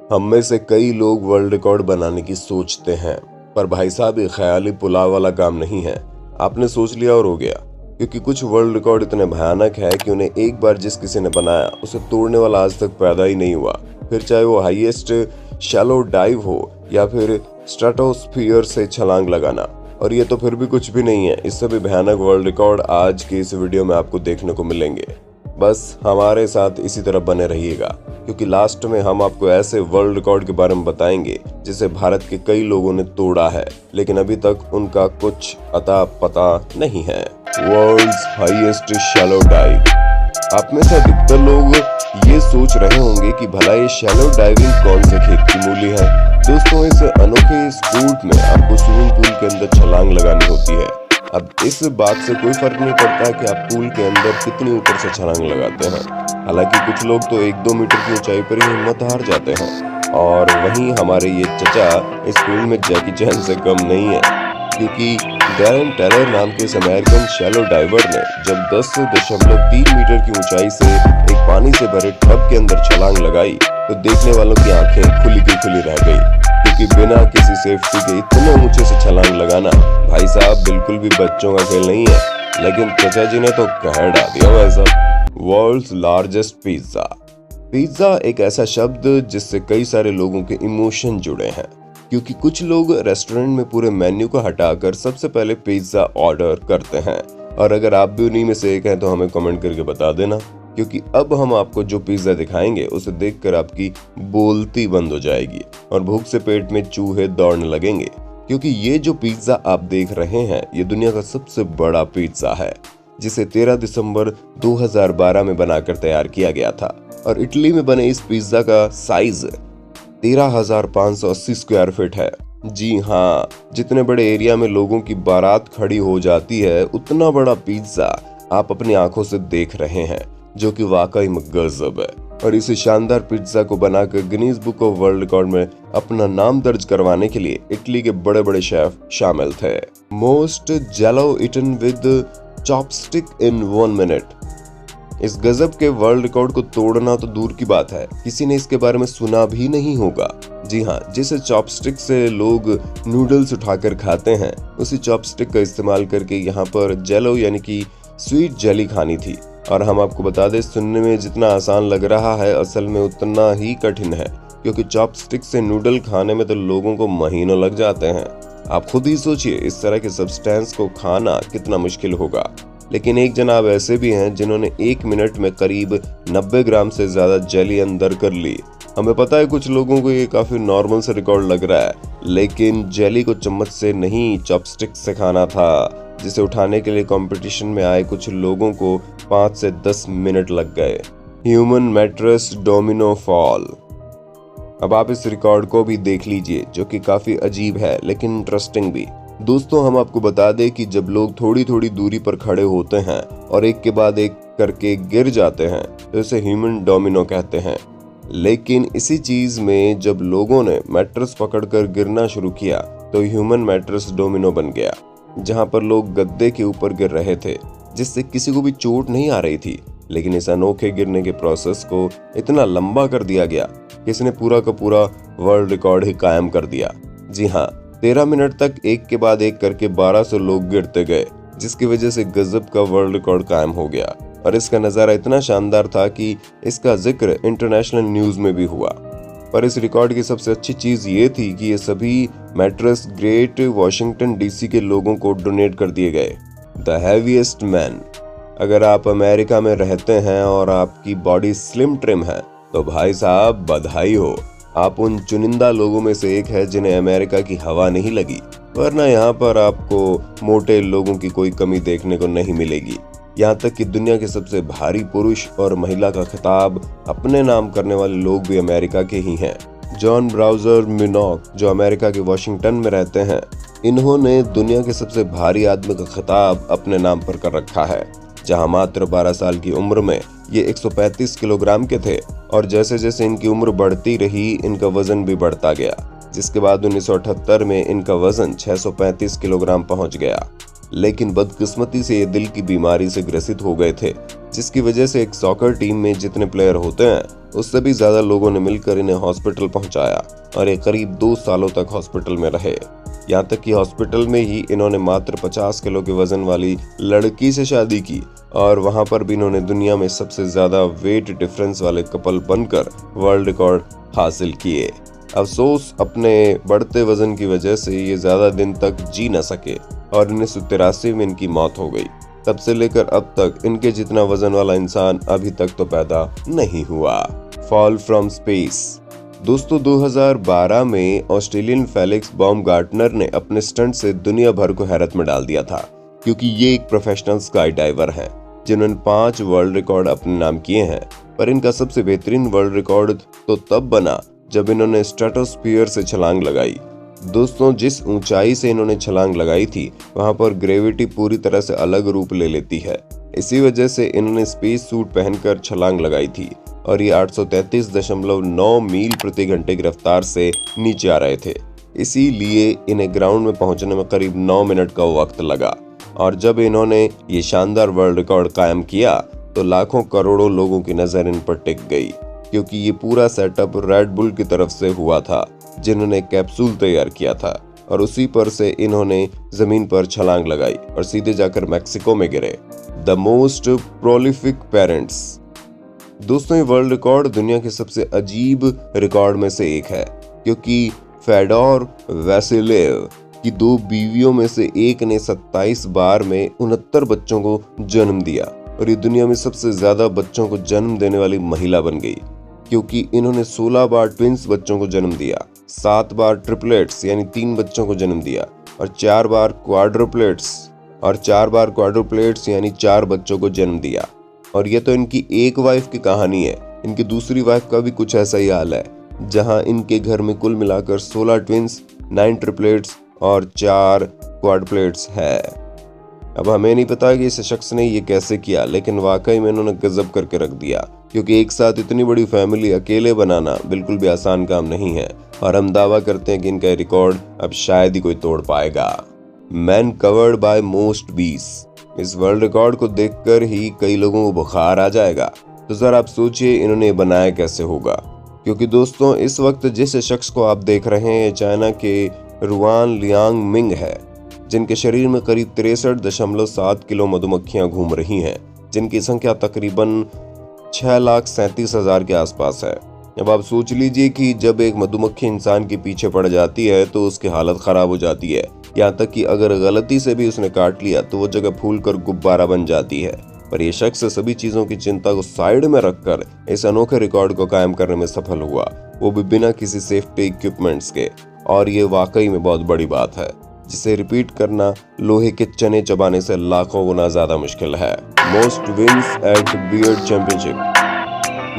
हम में से कई लोग वर्ल्ड रिकॉर्ड बनाने की सोचते हैं, पर भाई साहब ये ख्याली पुलाव वाला काम नहीं है। आपने सोच लिया और हो गया, क्योंकि कुछ वर्ल्ड रिकॉर्ड इतने भयानक है कि उन्हें एक बार जिस किसी ने बनाया उसे तोड़ने वाला आज तक पैदा ही नहीं हुआ। फिर चाहे वो हाईएस्ट शैलो डाइव हो या फिर स्ट्रेटोस्फीयर से छलांग लगाना। और ये तो फिर भी कुछ भी नहीं है, इससे भी भयानक वर्ल्ड रिकॉर्ड आज की इस वीडियो में आपको देखने को मिलेंगे। बस हमारे साथ इसी तरह बने रहिएगा, क्योंकि लास्ट में हम आपको ऐसे वर्ल्ड रिकॉर्ड के बारे में बताएंगे जिसे भारत के कई लोगों ने तोड़ा है, लेकिन अभी तक उनका कुछ अता पता नहीं है। World's highest shallow dive. आप में से अधिकतर लोग ये सोच रहे होंगे कि भला ये शैलो डाइविंग कौन से खेत की मूली है। दोस्तों, इस अनोखे स्पोर्ट में आपको स्विमिंग पूल के अंदर छलांग लगानी होती है। अब इस बात से कोई फर्क नहीं पड़ता कि आप पूल के अंदर कितनी ऊपर से छलांग लगाते हैं। हालांकि कुछ लोग तो 1-2 मीटर की ऊंचाई पर ही हिम्मत हार जाते हैं। और वहीं हमारे ये चचा इस फील्ड में जैकी चैन से कम नहीं है, क्योंकि डैरेन टेलर नाम के इस अमेरिकन शैलो डाइवर ने जब 10.3 मीटर की ऊंचाई से एक पानी से भरे टब के अंदर छलांग लगाई तो देखने वालों की आंखें खुली की खुली रह गई, क्योंकि बिना किसी सेफ्टी के इतने ऊंचे से छलांग लगाना भाई साहब बिल्कुल भी बच्चों का खेल नहीं है। लेकिन चचा जी ने तो कहर डाल दिया वैसा। World's largest pizza. पिज्जा एक ऐसा शब्द जिससे कई सारे लोगों के इमोशन जुड़े हैं, क्योंकि कुछ लोग रेस्टोरेंट में पूरे मेन्यू को हटाकर सबसे पहले पिज्जा ऑर्डर करते हैं। और अगर आप भी उन्हीं में से एक हैं तो हमें कमेंट करके बता देना, क्योंकि अब हम आपको जो पिज्जा दिखाएंगे उसे देखकर आपकी बोलती बंद हो जाएगी और भूख से पेट में चूहे दौड़ने लगेंगे। क्योंकि ये जो पिज्जा आप देख रहे हैं ये दुनिया का सबसे बड़ा पिज्जा है, जिसे 13 दिसंबर 2012 में बनाकर तैयार किया गया था। और इटली में बने इस पिज्जा का साइज 13,580 स्क्वायर फीट है। जी हाँ, जितने बड़े एरिया में लोगों की बारात खड़ी हो जाती है उतना बड़ा पिज्जा आप अपनी आंखों से देख रहे हैं, जो कि वाकई में गजब है। और इस शानदार पिज्जा को बनाकर Guinness book of world record में अपना नाम दर्ज करवाने के लिए इटली के बड़े बड़े शेफ शामिल थे। Most jello eaten with chopstick in 1 minute. इस गजब के वर्ल्ड रिकॉर्ड को तोड़ना तो दूर की बात है, किसी ने इसके बारे में सुना भी नहीं होगा। जी हाँ, जिस चॉपस्टिक से लोग नूडल्स उठाकर खाते हैं उसी चॉपस्टिक का इस्तेमाल करके यहाँ पर जेलो यानी कि स्वीट जेली खानी थी। और हम आपको बता दें, सुनने में जितना आसान लग रहा है असल में उतना ही कठिन है, क्योंकि चॉपस्टिक से नूडल खाने में तो लोगों को महीनों लग जाते हैं। आप खुद ही सोचिए इस तरह के सब्सटेंस को खाना कितना मुश्किल होगा। लेकिन एक जनाब ऐसे भी हैं जिन्होंने 1 मिनट में करीब 90 ग्राम से ज्यादा जेली अंदर कर ली। हमें पता है कुछ लोगों को ये काफी नॉर्मल से रिकॉर्ड लग रहा है, लेकिन जेली को चम्मच से नहीं चॉपस्टिक से खाना था, जिसे उठाने के लिए कंपटीशन में आए कुछ लोगों को 5 से 10 मिनट लग गए। Human mattress domino fall. अब आप इस रिकॉर्ड को भी देख लीजिए, जो कि काफी अजीब है लेकिन इंटरेस्टिंग भी। दोस्तों, हम आपको बता दें कि जब लोग थोड़ी थोड़ी दूरी पर खड़े होते हैं और एक के बाद एक करके गिर जाते हैं तो इसे ह्यूमन डोमिनो कहते हैं। लेकिन इसी चीज में जब लोगों ने मैट्रेस पकड़कर गिरना शुरू किया तो ह्यूमन मैट्रेस डोमिनो बन गया, जहां पर लोग गद्दे के ऊपर गिर रहे थे, जिससे किसी को भी चोट नहीं आ रही थी। लेकिन इस अनोखे गिरने के प्रोसेस को इतना लंबा कर दिया गया कि इसने पूरा का पूरा वर्ल्ड रिकॉर्ड ही कायम कर दिया। जी हाँ, 13 मिनट तक एक के बाद एक करके 1200 लोग गिरते गए, जिसकी वजह से गजब का वर्ल्ड रिकॉर्ड कायम हो गया। और इसका नज़ारा इतना शानदार था कि इसका जिक्र इंटरनेशनल न्यूज में भी हुआ। पर इस रिकॉर्ड की सबसे अच्छी चीज ये थी कि ये सभी मैट्रेस ग्रेट वॉशिंगटन डीसी के लोगों को डोनेट कर दिए गए। The heaviest man. अगर आप अमेरिका में रहते हैं और आपकी बॉडी स्लिम ट्रिम है तो भाई साहब बधाई हो, आप उन चुनिंदा लोगों में से एक है जिन्हें अमेरिका की हवा नहीं लगी। वरना यहाँ पर आपको मोटे लोगों की कोई कमी देखने को नहीं मिलेगी। यहाँ तक कि दुनिया के सबसे भारी पुरुष और महिला का खिताब अपने नाम करने वाले लोग भी अमेरिका के ही हैं। जॉन ब्राउजर मिनॉक, जो अमेरिका के वॉशिंगटन में रहते हैं, इन्होंने दुनिया के सबसे भारी आदमी का खिताब अपने नाम पर कर रखा है, जहाँ मात्र 12 साल की उम्र में ये 135 किलोग्राम के थे। और जैसे जैसे इनकी उम्र बढ़ती रही इनका वजन भी बढ़ता गया, जिसके बाद 1978 में इनका वजन 635 किलोग्राम पहुंच गया। लेकिन बदकिस्मती से ये दिल की बीमारी से ग्रसित हो गए थे, जिसकी वजह से एक सॉकर टीम में जितने प्लेयर होते हैं उससे भी ज्यादा लोगों ने मिलकर इन्हें हॉस्पिटल पहुंचाया और ये करीब 2 सालों तक हॉस्पिटल में रहे। यहाँ तक कि हॉस्पिटल में ही इन्होंने मात्र 50 किलो के वजन वाली लड़की से शादी की और वहां पर भी इन्होंने दुनिया में सबसे ज्यादा वेट डिफरेंस वाले कपल बनकर वर्ल्ड रिकॉर्ड हासिल किए। अफसोस अपने बढ़ते वजन की वजह से ये ज्यादा दिन तक जी न सके और 1983 में इनकी मौत हो गई। तब से लेकर अब तक इनके जितना वजन वाला इंसान अभी तक तो पैदा नहीं हुआ। Fall from space. दोस्तों 2012 में ऑस्ट्रेलियन फेलिक्स बाउमगार्टनर ने अपने स्टंट से दुनिया भर को हैरत में डाल दिया था, क्योंकि ये एक प्रोफेशनल स्काई डाइवर हैं जिन्होंने 5 वर्ल्ड रिकॉर्ड अपने नाम किए हैं। पर इनका सबसे बेहतरीन वर्ल्ड रिकॉर्ड तो तब बना जब इन्होंने स्ट्रेटोस्फीयर से छलांग लगाई। दोस्तों जिस ऊंचाई से इन्होंने छलांग लगाई थी वहां पर ग्रेविटी पूरी तरह से अलग रूप ले लेती है। इसी वजह से इन्होंने स्पेस सूट पहनकर छलांग लगाई थी और ये 833.9 मील प्रति घंटे की रफ्तार से नीचे आ रहे थे। इसीलिए इन्हें ग्राउंड में पहुंचने में करीब 9 मिनट का वक्त लगा। और जब इन्होंने ये शानदार वर्ल्ड रिकॉर्ड कायम किया तो लाखों करोड़ों लोगों की नजर इन पर टिक गई, क्योंकि ये पूरा सेटअप रेड बुल की तरफ से हुआ था जिन्होंने कैप्सूल तैयार किया था और उसी पर से इन्होंने जमीन पर छलांग लगाई और सीधे जाकर मैक्सिको में गिरे। The most prolific parents. दोस्तों ये वर्ल्ड रिकॉर्ड दुनिया के सबसे अजीब रिकॉर्ड में से एक है, क्योंकि फेडोर वैसिलेव की 2 बीवियों में से एक ने 27 बार में 69 बच्चों को जन्म दिया और ये दुनिया में सबसे ज्यादा बच्चों को जन्म देने वाली महिला बन गई, क्योंकि इन्होंने 16 बार ट्विंस बच्चों को जन्म दिया, 7 बार ट्रिपलेट्स यानी 3 बच्चों को जन्म दिया और 4 बार क्वाड्रुप्लेट्स यानी 4 बच्चों को जन्म दिया। और ये तो इनकी एक वाइफ की कहानी है, इनकी दूसरी वाइफ का भी कुछ ऐसा ही हाल है, जहां इनके घर में कुल मिलाकर 16 ट्विंस, 9 ट्रिपलेट्स और 4 क्वाड्रुप्लेट्स है। अब हमें नहीं पता कि इस शख्स ने ये कैसे किया, लेकिन वाकई में इन्होंने गजब करके रख दिया, क्योंकि एक साथ इतनी बड़ी फैमिली अकेले बनाना बिल्कुल भी आसान काम नहीं है और हम दावा करते हैं कि इनका रिकॉर्ड अब शायद ही कोई तोड़ पाएगा। मैन कवर्ड बाय मोस्ट बीस। इस वर्ल्ड रिकॉर्ड को देखकर ही कई लोगों को बुखार आ जाएगा। तो जरा आप सोचिए इन्होंने बनाया कैसे होगा, क्योंकि दोस्तों इस वक्त जिस शख्स को आप देख रहे हैं चाइना के रुआन लियांग मिंग है, जिनके शरीर में करीब 63.7 किलो मधुमक्खियां घूम रही हैं, जिनकी संख्या तकरीबन 6,37,000 के आसपास है। अब आप सोच लीजिए कि जब एक मधुमक्खी इंसान के पीछे पड़ जाती है तो उसकी हालत खराब हो जाती है, यहाँ तक कि अगर गलती से भी उसने काट लिया तो वो जगह फूलकर गुब्बारा बन जाती है। पर यह शख्स सभी चीजों की चिंता को साइड में रखकर इस अनोखे रिकॉर्ड को कायम करने में सफल हुआ, वो भी बिना किसी सेफ्टी इक्विपमेंट्स के। और ये वाकई में बहुत बड़ी बात है, जिसे रिपीट करना लोहे के चने चबाने से लाखों गुना ज्यादा मुश्किल है। Most wins at beard championship.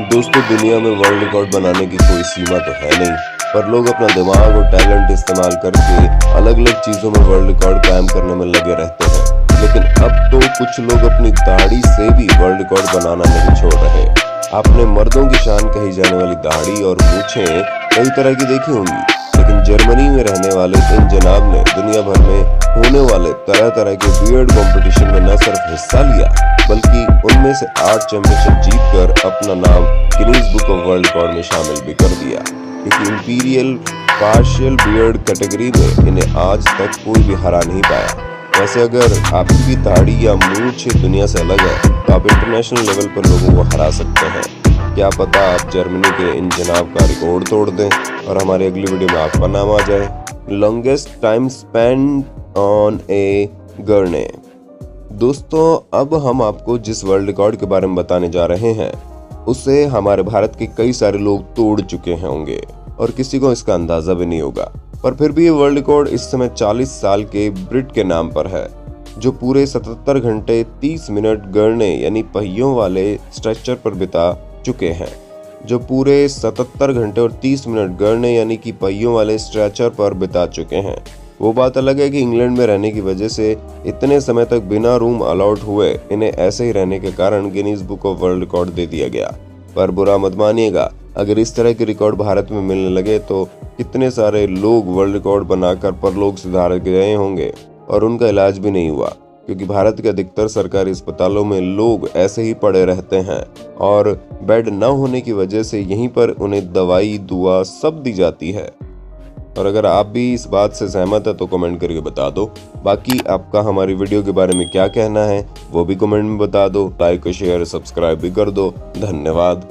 दोस्तों दुनिया में वर्ल्ड रिकॉर्ड बनाने की कोई सीमा तो है नहीं, पर लोग अपना दिमाग और टैलेंट इस्तेमाल करके अलग अलग चीजों में वर्ल्ड रिकॉर्ड कायम करने में लगे रहते हैं। लेकिन अब तो कुछ लोग अपनी दाढ़ी से भी वर्ल्ड रिकॉर्ड बनाना नहीं छोड़ रहे। आपने मर्दों की शान कही जाने वाली दाढ़ी और मूछें कई तरह की देखी होंगी, लेकिन जर्मनी में रहने वाले इन जनाब ने दुनिया भर में होने वाले तरह तरह के बियर्ड कंपटीशन में न सिर्फ हिस्सा लिया, बल्कि उनमें से 8 चैंपियनशिप जीतकर अपना नाम Guinness book of world record में शामिल भी कर दिया। क्योंकि इंपीरियल पार्शियल बियर्ड कैटेगरी में इन्हें आज तक कोई भी हरा नहीं पाया। वैसे अगर आपकी दाढ़ी या मूंछ दुनिया से अलग है तो आप इंटरनेशनल लेवल पर लोगों को हरा सकते हैं। क्या पता आप जर्मनी के इन जनाब का रिकॉर्ड तोड़ दें और हमारी अगली वीडियो में आपका नाम आ जाए। लॉन्गेस्ट टाइम स्पेंड ऑन ए गरने। दोस्तों अब हम आपको जिस वर्ल्ड रिकॉर्ड के बारे में बताने जा रहे हैं उसे हमारे भारत के कई सारे लोग तोड़ चुके होंगे और किसी को इसका अंदाजा भी नहीं होगा। पर फिर भी ये वर्ल्ड रिकॉर्ड इस समय 40 साल के ब्रिट के नाम पर है, जो पूरे 77 घंटे 30 मिनट गरने यानी पहियों वाले स्ट्रेचर पर बिता चुके हैं। जो पूरे 77 घंटे और 30 मिनट गरने यानी कि पहियों वाले स्ट्रेचर पर बिता चुके हैं। वो बात अलग है कि इंग्लैंड में रहने की वजह से इतने समय तक बिना रूम अलॉट हुए इन्हें ऐसे ही रहने के कारण Guinness book of world record दे दिया गया। पर बुरा मत मानिएगा, अगर इस तरह के रिकॉर्ड भारत में मिलने लगे तो कितने सारे लोग वर्ल्ड रिकॉर्ड बनाकर परलोक सिधार गए होंगे और उनका इलाज भी नहीं हुआ। क्योंकि भारत के अधिकतर सरकारी अस्पतालों में लोग ऐसे ही पड़े रहते हैं और बेड न होने की वजह से यहीं पर उन्हें दवाई दुआ सब दी जाती है। और अगर आप भी इस बात से सहमत है तो कमेंट करके बता दो। बाकी आपका हमारी वीडियो के बारे में क्या कहना है वो भी कमेंट में बता दो। लाइक शेयर सब्सक्राइब भी कर दो। धन्यवाद।